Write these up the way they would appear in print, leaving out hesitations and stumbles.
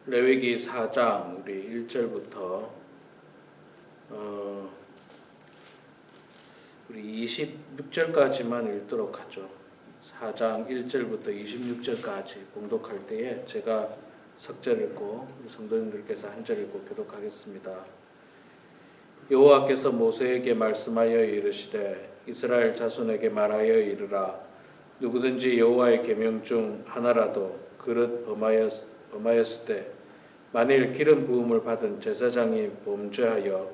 레위기 4장 우리 1절부터 우리 26절까지만 읽도록 하죠. 4장 1절부터 26절까지 봉독할 때에 제가 석절 읽고 성도님들께서 한 절 읽고 교독하겠습니다. 여호와께서 모세에게 말씀하여 이르시되 이스라엘 자손에게 말하여 이르라. 누구든지 여호와의 계명 중 하나라도 그릇 범하였을 때 만일 기름 부음을 받은 제사장이 범죄하여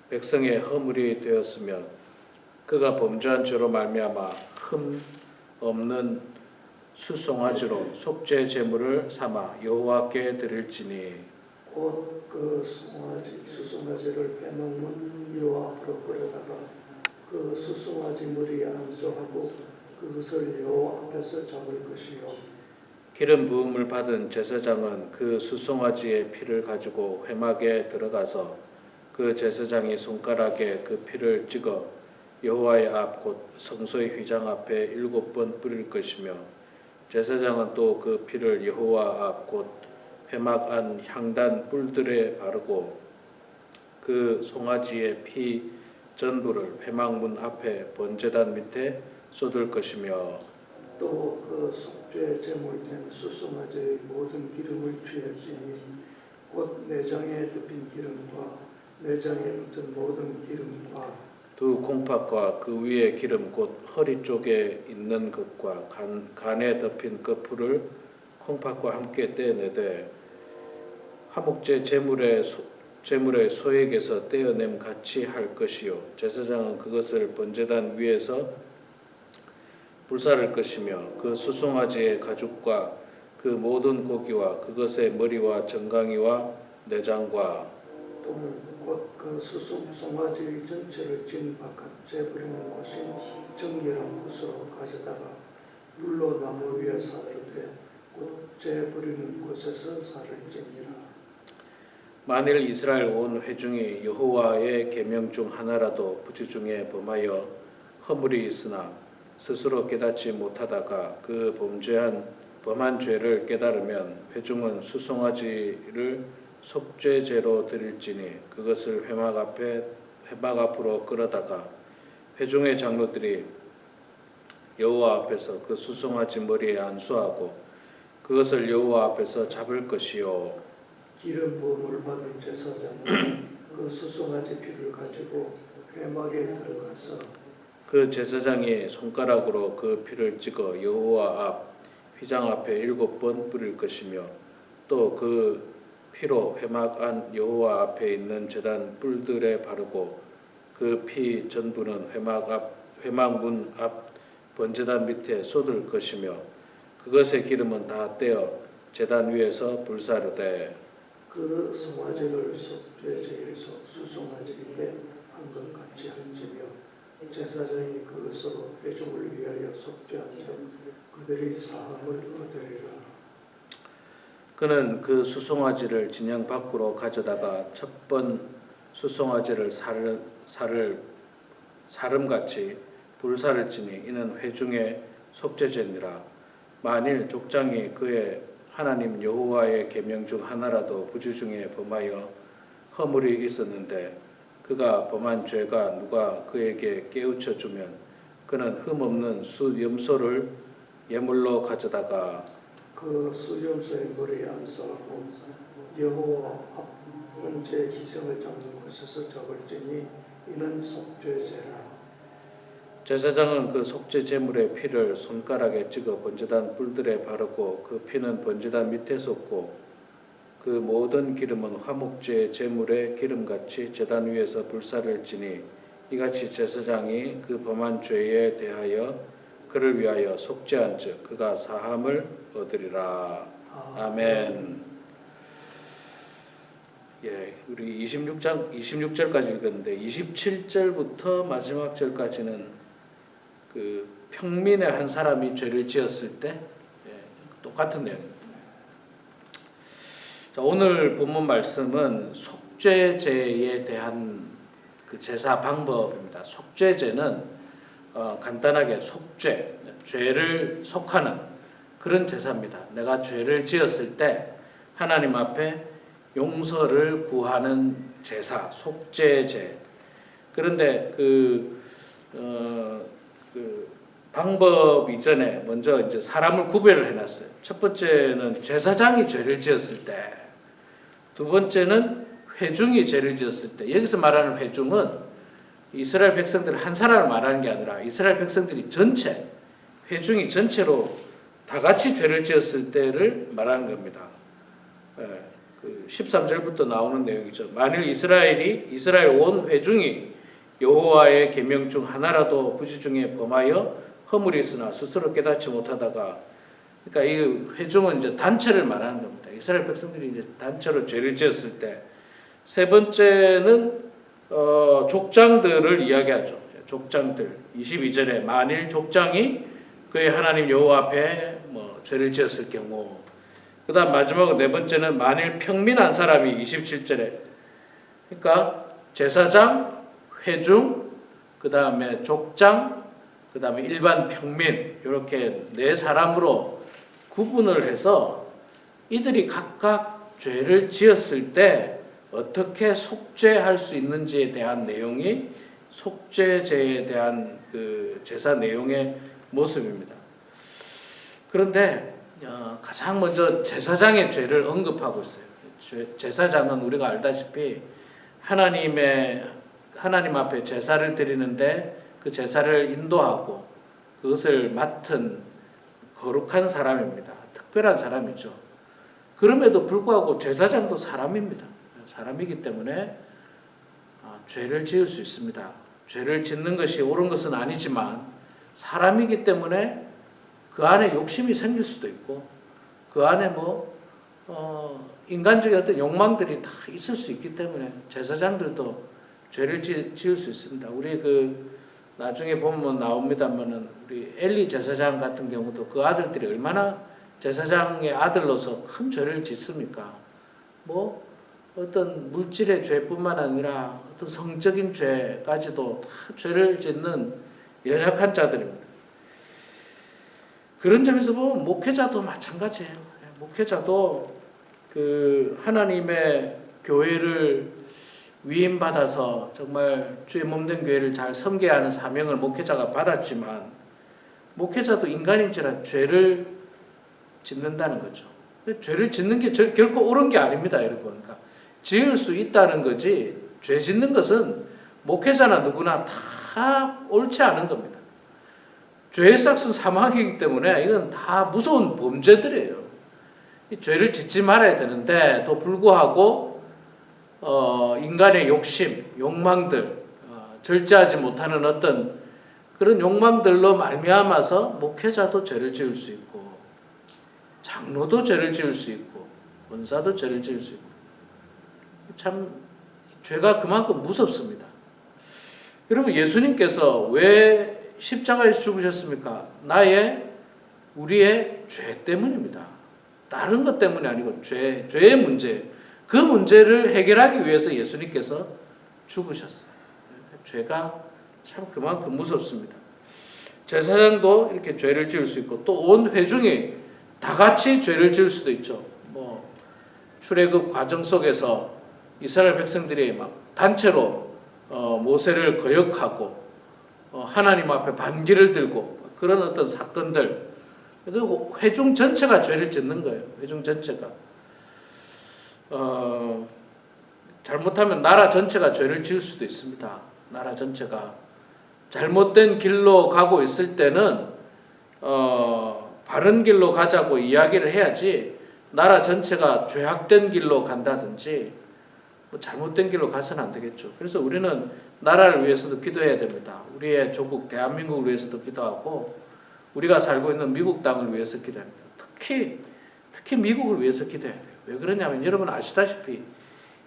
백성의 허물이 되었으면 그가 범죄한 죄로 말미암아 흠 없는 수송아지로 속죄 제물을 삼아 여호와께 드릴지니 곧 그 수송아지를 빼먹는 여호와 앞으로 끌어다가 그 수송아지 머리에 안수하고 그것을 여호와 앞에서 잡을 것이요 기름 부음을 받은 제사장은 그 수송아지의 피를 가지고 회막에 들어가서 그 제사장이 손가락에 그 피를 찍어 여호와의 앞 곧 성소의 휘장 앞에 7번 뿌릴 것이며 제사장은 또 그 피를 여호와 앞 곧 회막 안 향단 뿔들에 바르고 그 송아지의 피 전부를 회막문 앞에 번제단 밑에 쏟을 것이며 또 그 속죄 제물된 수송아지의 모든 기름을 취할지니 곧 내장에 덮인 기름과 내장에 붙은 모든 기름과 두 콩팥과 그 위에 기름 곧 허리 쪽에 있는 것과 간에 덮인 끝풀을 콩팥과 함께 떼내되 화목제 제물의 소액에서 떼어냄 같이 할 것이요 제사장은 그것을 번제단 위에서 불사를 것이며 그 수송아지의 가죽과 그 모든 고기와 그것의 머리와 정강이와 내장과 또는 곧 그 수송아지의 전체를 진 바깥에 버리는 곳인 정결한 곳으로 가져다가 불로 나무 위에 살을 떼곧 버리는 곳에서 살을 찌니라. 만일 이스라엘 온 회중이 여호와의 계명 중 하나라도 부주 중에 범하여 허물이 있으나 스스로 깨닫지 못하다가 그 범한 죄를 깨달으면 회중은 수송아지를 속죄제로 드릴지니 그것을 회막 앞으로 끌어다가 회중의 장로들이 여호와 앞에서 그 수송아지 머리에 안수하고 그것을 여호와 앞에서 잡을 것이요 기름 부음을 받은 제사장은 그 수송아지 피를 가지고 회막에 들어가서 그 제사장이 손가락으로 그 피를 찍어 여호와 앞 휘장 앞에 7번 뿌릴 것이며 또 그 피로 회막 안 여호와 앞에 있는 제단 뿔들에 바르고 그 피 전부는 회막문 앞 번제단 밑에 쏟을 것이며 그것의 기름은 다 떼어 제단 위에서 불사르되 그 송아지를 속죄제에서 수송아지에게 한 것 같이 할지며 제사장이 그것으로 회중을 위하여 속죄한 즉 그들이 사함을 얻으리라. 그는 그 수송아지를 진영 밖으로 가져다가 첫 번 수송아지를 사름같이 불사를 지니 이는 회중의 속죄제니라. 만일 족장이 그의 하나님 여호와의 계명 중 하나라도 부주 중에 범하여 허물이 있었는데 그가 범한 죄가 누가 그에게 깨우쳐 주면 그는 흠없는 수염소를 예물로 가져다가 그 수염소의 머리에 안수하고 여호와 앞 번제 기생을 잡는 곳에서 잡을지니 이는 속죄제라. 제사장은 그 속죄 제물의 피를 손가락에 찍어 번제단 뿔들에 바르고 그 피는 번제단 밑에 쏟고 그 모든 기름은 화목제 제물의 기름같이 제단 위에서 불사를 지니 이같이 제사장이 그 범한 죄에 대하여 그를 위하여 속죄한즉 그가 사함을 얻으리라. 아멘. 예, 우리 26절까지 읽었는데 27절부터 마지막 절까지는 그 평민의 한 사람이 죄를 지었을 때 똑같은 내용입니다. 자, 오늘 본문 말씀은 속죄제에 대한 그 제사 방법입니다. 속죄제는 간단하게 죄를 속하는 그런 제사입니다. 내가 죄를 지었을 때 하나님 앞에 용서를 구하는 제사, 속죄제. 그런데 그 방법 이전에 먼저 이제 사람을 구별을 해놨어요. 첫 번째는 제사장이 죄를 지었을 때, 두 번째는 회중이 죄를 지었을 때. 여기서 말하는 회중은 이스라엘 백성들 한 사람을 말하는 게 아니라 이스라엘 백성들이 전체, 회중이 전체로 다 같이 죄를 지었을 때를 말하는 겁니다. 그 13절부터 나오는 내용이죠. 만일 이스라엘 온 회중이 여호와의 계명 중 하나라도 부지 중에 범하여 허물이 있으나 스스로 깨닫지 못하다가, 그러니까 이 회중은 이제 단체를 말하는 겁니다. 이스라엘 백성들이 이제 단체로 죄를 지었을 때. 세 번째는 족장들을 이야기하죠. 족장들 22절에 만일 족장이 그의 하나님 여호와 앞에 죄를 지었을 경우. 그다음 마지막으로 네 번째는 만일 평민 한 사람이 27절에, 그러니까 제사장, 회중, 그다음에 족장, 그다음에 일반 평민, 이렇게 네 사람으로 구분을 해서 이들이 각각 죄를 지었을 때 어떻게 속죄할 수 있는지에 대한 내용이 속죄제에 대한 그 제사 내용의 모습입니다. 그런데 가장 먼저 제사장의 죄를 언급하고 있어요. 제사장은 우리가 알다시피 하나님 앞에 제사를 드리는데 그 제사를 인도하고 그것을 맡은 거룩한 사람입니다. 특별한 사람이죠. 그럼에도 불구하고 제사장도 사람입니다. 사람이기 때문에 죄를 지을 수 있습니다. 죄를 짓는 것이 옳은 것은 아니지만 사람이기 때문에 그 안에 욕심이 생길 수도 있고 그 안에 인간적인 어떤 욕망들이 다 있을 수 있기 때문에 제사장들도 죄를 지을 수 있습니다. 우리 나중에 보면 나옵니다만은 우리 엘리 제사장 같은 경우도 그 아들들이 얼마나 제사장의 아들로서 큰 죄를 짓습니까? 어떤 물질의 죄뿐만 아니라 어떤 성적인 죄까지도 다 죄를 짓는 연약한 자들입니다. 그런 점에서 보면 목회자도 마찬가지예요. 목회자도 하나님의 교회를 위임받아서 정말 주의 몸된 교회를 잘 섬겨야 하는 사명을 목회자가 받았지만 목회자도 인간인지라 죄를 짓는다는 거죠. 죄를 짓는 게 결코 옳은 게 아닙니다, 여러분. 그러니까 지을 수 있다는 거지 죄 짓는 것은 목회자나 누구나 다 옳지 않은 겁니다. 죄의 삭은 사망이기 때문에 이건 다 무서운 범죄들이에요. 이 죄를 짓지 말아야 되는데 또 불구하고 인간의 욕심, 욕망들, 절제하지 못하는 어떤 그런 욕망들로 말미암아서 목회자도 죄를 지을 수 있고 장로도 죄를 지을 수 있고 권사도 죄를 지을 수 있고 참 죄가 그만큼 무섭습니다. 여러분 예수님께서 왜 십자가에서 죽으셨습니까? 우리의 죄 때문입니다. 다른 것 때문이 아니고 죄의 문제, 그 문제를 해결하기 위해서 예수님께서 죽으셨어요. 죄가 참 그만큼 무섭습니다. 제사장도 이렇게 죄를 지을 수 있고 또 온 회중이 다 같이 죄를 지을 수도 있죠. 출애굽 과정 속에서 이스라엘 백성들이 막 단체로 모세를 거역하고 하나님 앞에 반기를 들고 그런 어떤 사건들, 회중 전체가 죄를 짓는 거예요. 회중 전체가 잘못하면 나라 전체가 죄를 지을 수도 있습니다. 나라 전체가 잘못된 길로 가고 있을 때는 바른 길로 가자고 이야기를 해야지 나라 전체가 죄악된 길로 간다든지 잘못된 길로 가서는 안 되겠죠. 그래서 우리는 나라를 위해서도 기도해야 됩니다. 우리의 조국 대한민국을 위해서도 기도하고 우리가 살고 있는 미국 땅을 위해서 기도합니다. 특히 미국을 위해서 기도해야 돼요. 왜 그러냐면 여러분 아시다시피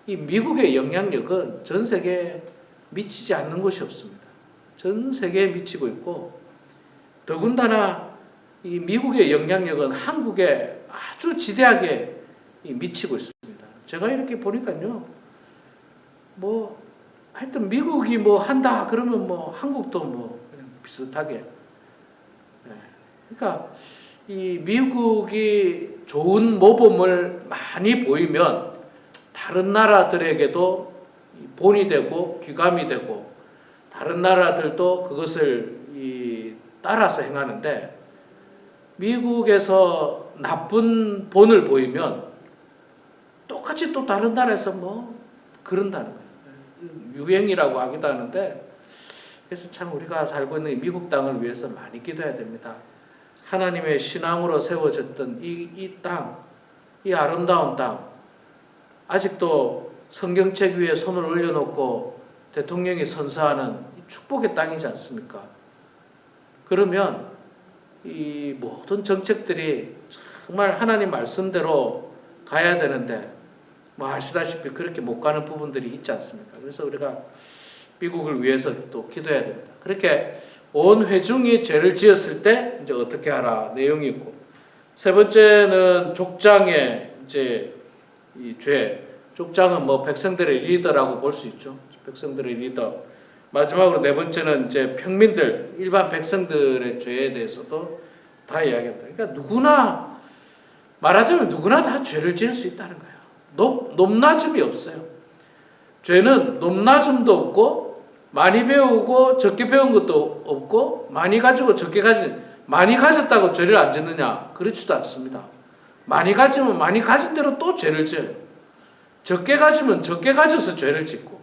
이 미국의 영향력은 전 세계에 미치지 않는 곳이 없습니다. 전 세계에 미치고 있고 더군다나 이 미국의 영향력은 한국에 아주 지대하게 미치고 있습니다. 제가 이렇게 보니까요, 하여튼 미국이 한다 그러면 한국도 그냥 비슷하게. 그러니까 이 미국이 좋은 모범을 많이 보이면 다른 나라들에게도 본이 되고 귀감이 되고 다른 나라들도 그것을 따라서 행하는데, 미국에서 나쁜 본을 보이면 똑같이 또 다른 나라에서 뭐 그런다는 거예요. 유행이라고 하기도 하는데, 그래서 참 우리가 살고 있는 미국 땅을 위해서 많이 기도해야 됩니다. 하나님의 신앙으로 세워졌던 이 땅, 이 아름다운 땅, 아직도 성경책 위에 손을 올려놓고 대통령이 선서하는 축복의 땅이지 않습니까? 그러면 이 모든 정책들이 정말 하나님 말씀대로 가야 되는데, 뭐 아시다시피 그렇게 못 가는 부분들이 있지 않습니까? 그래서 우리가 미국을 위해서 또 기도해야 됩니다. 그렇게 온 회중이 죄를 지었을 때 이제 어떻게 하라 내용이 있고, 세 번째는 족장의 이제 이 죄. 족장은 뭐 백성들의 리더라고 볼 수 있죠. 백성들의 리더. 마지막으로 네 번째는 이제 평민들, 일반 백성들의 죄에 대해서도 다 이야기합니다. 그러니까 누구나, 말하자면 누구나 다 죄를 지을 수 있다는 거예요. 높낮음이 없어요. 죄는 높낮음도 없고, 많이 배우고 적게 배운 것도 없고, 많이 가지고 적게 많이 가졌다고 죄를 안 짓느냐? 그렇지도 않습니다. 많이 가지면 많이 가진 대로 또 죄를 지어요. 적게 가지면 적게 가져서 죄를 짓고,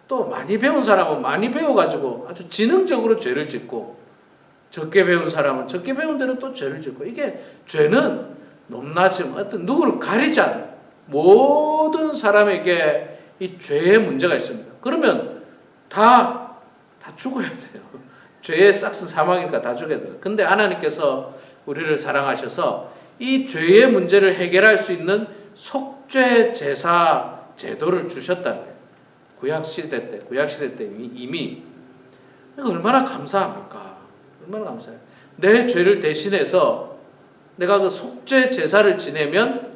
또 많이 배운 사람은 많이 배워가지고 아주 지능적으로 죄를 짓고, 적게 배운 사람은 적게 배운 대로 또 죄를 짓고, 이게 죄는 높낮임, 어떤 누구를 가리지 않아요. 모든 사람에게 이 죄의 문제가 있습니다. 그러면 다 죽어야 돼요. 죄의 싹슨 사망이니까 다 죽어야 돼요. 근데 하나님께서 우리를 사랑하셔서 이 죄의 문제를 해결할 수 있는 속죄 제사 제도를 주셨다는 거예요. 구약시대 때 이미. 얼마나 감사합니까? 얼마나 감사해요. 내 죄를 대신해서 내가 그 속죄 제사를 지내면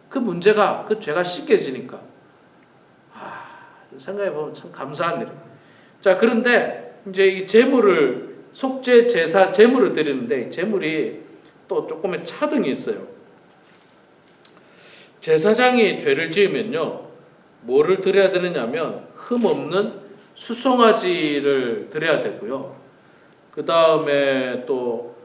그 문제가, 그 죄가 씻겨지니까. 생각해보면 참 감사한 일이에요. 자, 그런데 이제 이 제물을, 속죄 제사 제물을 드리는데, 제물이 또 조금의 차등이 있어요. 제사장이 죄를 지으면요, 뭐를 드려야 되느냐면 흠없는 수송아지를 드려야 되고요. 그 다음에 또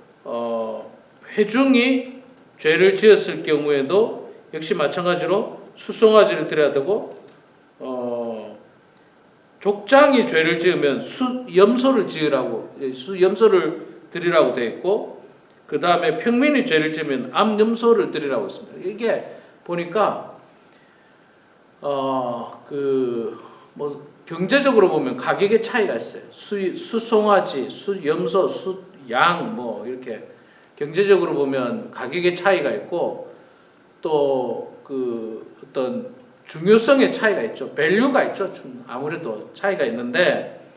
회중이 죄를 지었을 경우에도 역시 마찬가지로 수송아지를 드려야 되고, 족장이 죄를 지으면 염소를 드리라고 되어 있고, 그 다음에 평민이 죄를 지으면 암염소를 드리라고 했습니다. 이게 보니까 뭐 경제적으로 보면 가격의 차이가 있어요. 수송아지, 염소, 양 뭐 이렇게 경제적으로 보면 가격의 차이가 있고, 또 그 어떤 중요성의 차이가 있죠. 밸류가 있죠. 좀 아무래도 차이가 있는데,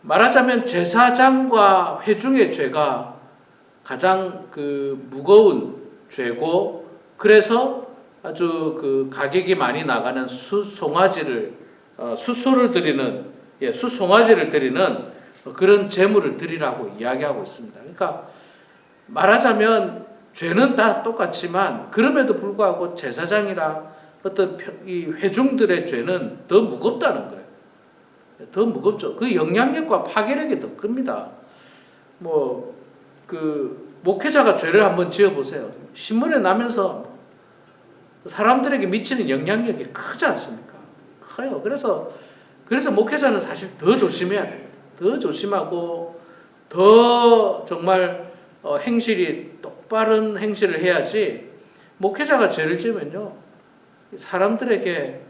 말하자면 제사장과 회중의 죄가 가장 그 무거운 죄고, 그래서 아주 그 가격이 많이 나가는 수송아지를 드리는 그런 제물을 드리라고 이야기하고 있습니다. 그러니까 말하자면 죄는 다 똑같지만, 그럼에도 불구하고 제사장이라 어떤 이 회중들의 죄는 더 무겁다는 거예요. 더 무겁죠. 그 영향력과 파괴력이 더 큽니다. 뭐 그 목회자가 죄를 한번 지어보세요. 신문에 나면서 사람들에게 미치는 영향력이 크지 않습니까? 커요. 그래서 목회자는 사실 더 조심해야 돼요. 더 조심하고 더 정말 행실이 똑바른 행실을 해야지, 목회자가 죄를 지으면요, 사람들에게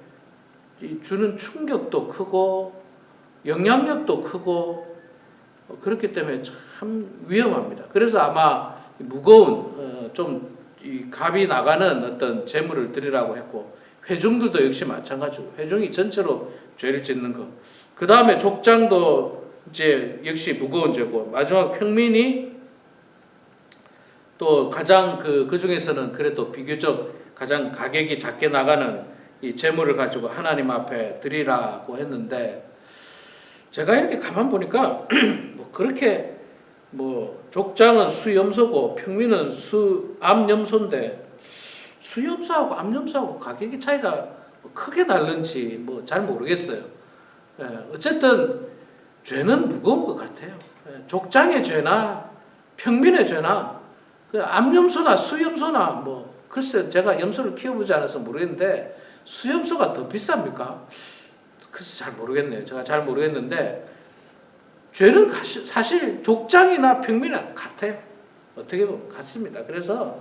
주는 충격도 크고 영향력도 크고, 그렇기 때문에 참 위험합니다. 그래서 아마 무거운 좀 이 값이 나가는 어떤 제물을 드리라고 했고, 회중들도 역시 마찬가지고, 회중이 전체로 죄를 짓는 것. 그 다음에 족장도 이제 역시 무거운 죄고, 마지막 평민이 또 가장 그 중에서는 그래도 비교적 가장 가격이 작게 나가는 이 제물을 가지고 하나님 앞에 드리라고 했는데, 제가 이렇게 가만 보니까 뭐 그렇게 뭐 족장은 수염소고 평민은 수암염소인데 수염소하고 암염소하고 가격의 차이가 크게 날는지 뭐 잘 모르겠어요. 예, 어쨌든 죄는 무거운 것 같아요. 예, 족장의 죄나 평민의 죄나 그 암염소나 수염소나 뭐 글쎄 제가 염소를 키워보지 않아서 모르겠는데 수염소가 더 비쌉니까? 글쎄 잘 모르겠네요. 제가 잘 모르겠는데 죄는 사실 족장이나 평민이나 같아요. 어떻게 보면 같습니다. 그래서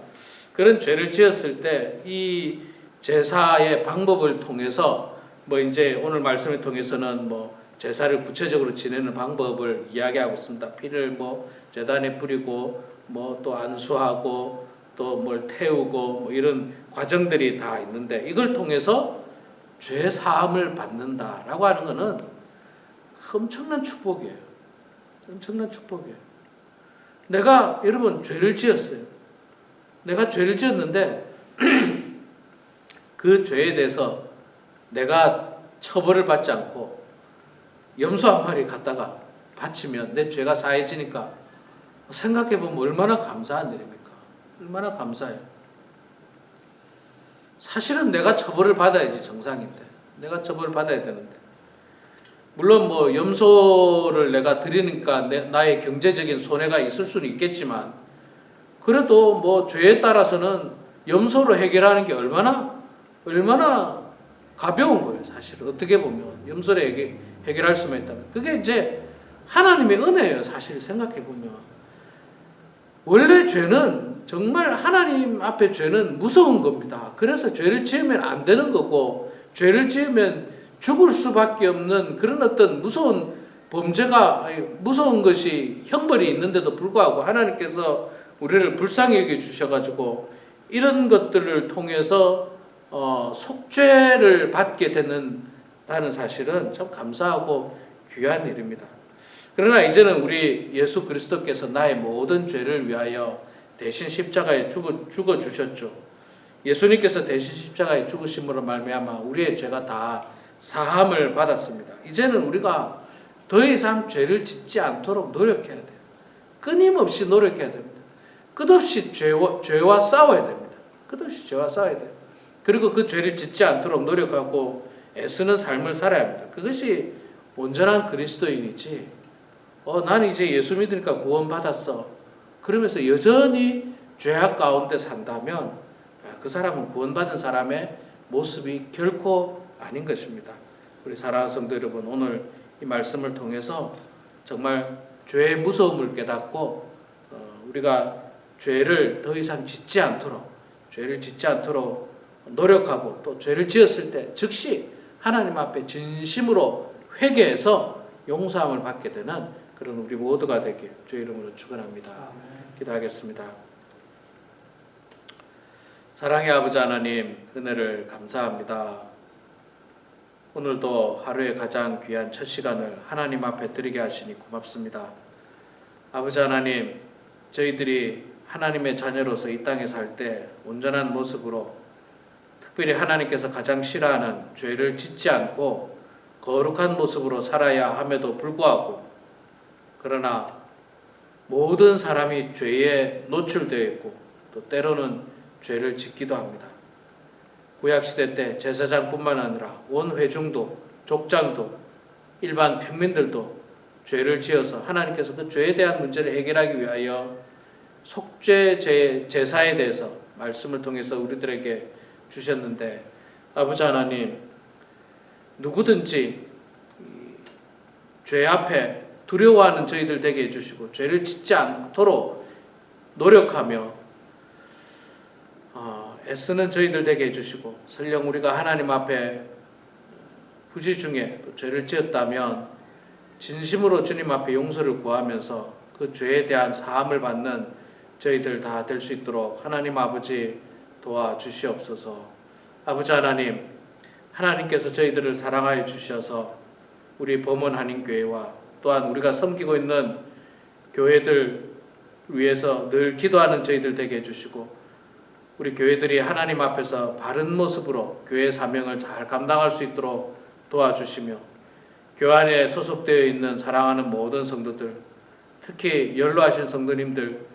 그런 죄를 지었을 때 이 제사의 방법을 통해서 뭐 이제 오늘 말씀을 통해서는 뭐 제사를 구체적으로 지내는 방법을 이야기하고 있습니다. 피를 뭐 제단에 뿌리고 뭐 또 안수하고 또 뭘 태우고 뭐 이런 과정들이 다 있는데 이걸 통해서 죄 사함을 받는다라고 하는 것은 엄청난 축복이에요. 엄청난 축복이에요. 내가 여러분 죄를 지었어요. 내가 죄를 지었는데 그 죄에 대해서 내가 처벌을 받지 않고 염소 한 마리 갖다가 바치면 내 죄가 사해지니까 생각해보면 얼마나 감사한 일입니까? 얼마나 감사해요. 사실은 내가 처벌을 받아야지 정상인데 내가 처벌을 받아야 되는데 물론 뭐 염소를 내가 드리니까 나의 경제적인 손해가 있을 수는 있겠지만 그래도 뭐 죄에 따라서는 염소로 해결하는 게 얼마나 가벼운 거예요. 사실 어떻게 보면 염소로 해결할 수만 있다면 그게 이제 하나님의 은혜예요. 사실 생각해 보면 원래 죄는 정말 하나님 앞에 죄는 무서운 겁니다. 그래서 죄를 지으면 안 되는 거고 죄를 지으면 죽을 수밖에 없는 그런 어떤 무서운 범죄가 무서운 것이 형벌이 있는데도 불구하고 하나님께서 우리를 불쌍히 여겨 주셔가지고 이런 것들을 통해서 속죄를 받게 되는다는 사실은 참 감사하고 귀한 일입니다. 그러나 이제는 우리 예수 그리스도께서 나의 모든 죄를 위하여 대신 십자가에 죽어 주셨죠. 예수님께서 대신 십자가에 죽으심으로 말미암아 우리의 죄가 다 사함을 받았습니다. 이제는 우리가 더 이상 죄를 짓지 않도록 노력해야 돼요. 끊임없이 노력해야 됩니다. 끝없이 죄와 싸워야 됩니다. 끝없이 죄와 싸워야 돼요. 그리고 그 죄를 짓지 않도록 노력하고 애쓰는 삶을 살아야 합니다. 그것이 온전한 그리스도인이지. 나는 이제 예수 믿으니까 구원받았어. 그러면서 여전히 죄악 가운데 산다면 그 사람은 구원받은 사람의 모습이 결코 아닌 것입니다. 우리 사랑하는 성도 여러분, 오늘 이 말씀을 통해서 정말 죄의 무서움을 깨닫고 우리가 죄를 더 이상 짓지 않도록 노력하고 또 죄를 지었을 때 즉시 하나님 앞에 진심으로 회개해서 용서함을 받게 되는 그런 우리 모두가 되길 주의 이름으로 축원합니다. 기도하겠습니다. 사랑의 아버지 하나님, 은혜를 감사합니다. 오늘도 하루의 가장 귀한 첫 시간을 하나님 앞에 드리게 하시니 고맙습니다. 아버지 하나님, 저희들이 하나님의 자녀로서 이 땅에 살 때 온전한 모습으로 특별히 하나님께서 가장 싫어하는 죄를 짓지 않고 거룩한 모습으로 살아야 함에도 불구하고 그러나 모든 사람이 죄에 노출되어 있고 또 때로는 죄를 짓기도 합니다. 구약시대 때 제사장뿐만 아니라 온 회중도 족장도 일반 평민들도 죄를 지어서 하나님께서 그 죄에 대한 문제를 해결하기 위하여 속죄 제사에 대해서 말씀을 통해서 우리들에게 주셨는데 아버지 하나님, 누구든지 죄 앞에 두려워하는 저희들 되게 해주시고 죄를 짓지 않도록 노력하며 애쓰는 저희들 되게 해주시고 설령 우리가 하나님 앞에 부지 중에 또 죄를 지었다면 진심으로 주님 앞에 용서를 구하면서 그 죄에 대한 사함을 받는 저희들 다 될 수 있도록 하나님 아버지 도와주시옵소서. 아버지 하나님, 하나님께서 저희들을 사랑하여 주셔서 우리 범원 한인교회와 또한 우리가 섬기고 있는 교회들 위해서 늘 기도하는 저희들 되게 해주시고 우리 교회들이 하나님 앞에서 바른 모습으로 교회 사명을 잘 감당할 수 있도록 도와주시며 교회 안에 소속되어 있는 사랑하는 모든 성도들, 특히 연로하신 성도님들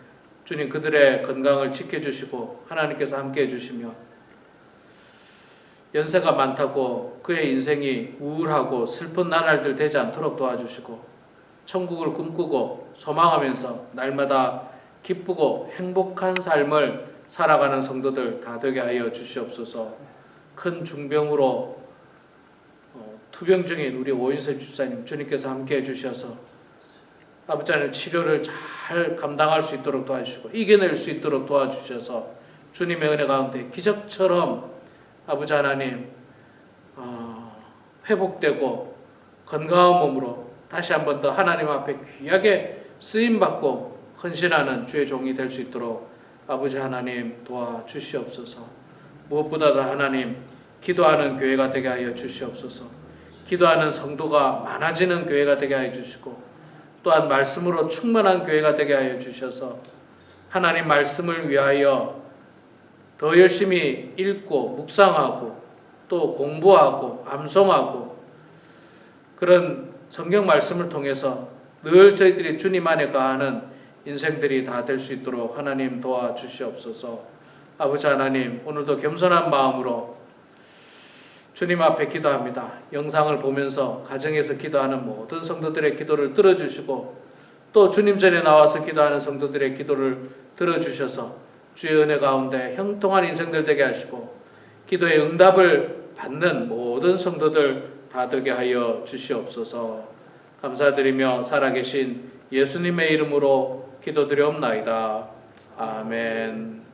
주님 그들의 건강을 지켜주시고 하나님께서 함께해 주시며 연세가 많다고 그의 인생이 우울하고 슬픈 나날들 되지 않도록 도와주시고 천국을 꿈꾸고 소망하면서 날마다 기쁘고 행복한 삶을 살아가는 성도들 다 되게 하여 주시옵소서. 큰 중병으로 투병 중인 우리 오인섭 집사님 주님께서 함께해 주셔서 아버지 하나님 치료를 잘 감당할 수 있도록 도와주시고 이겨낼 수 있도록 도와주셔서 주님의 은혜 가운데 기적처럼 아버지 하나님 회복되고 건강한 몸으로 다시 한 번 더 하나님 앞에 귀하게 쓰임받고 헌신하는 주의 종이 될 수 있도록 아버지 하나님 도와주시옵소서. 무엇보다도 하나님 기도하는 교회가 되게 하여 주시옵소서. 기도하는 성도가 많아지는 교회가 되게 하여 주시고 또한 말씀으로 충만한 교회가 되게 하여 주셔서 하나님 말씀을 위하여 더 열심히 읽고 묵상하고 또 공부하고 암송하고 그런 성경 말씀을 통해서 늘 저희들이 주님 안에 거하는 인생들이 다 될 수 있도록 하나님 도와주시옵소서. 아버지 하나님 오늘도 겸손한 마음으로 주님 앞에 기도합니다. 영상을 보면서 가정에서 기도하는 모든 성도들의 기도를 들어주시고 또 주님 전에 나와서 기도하는 성도들의 기도를 들어주셔서 주의 은혜 가운데 형통한 인생들 되게 하시고 기도의 응답을 받는 모든 성도들 다 되게 하여 주시옵소서. 감사드리며 살아계신 예수님의 이름으로 기도드리옵나이다. 아멘.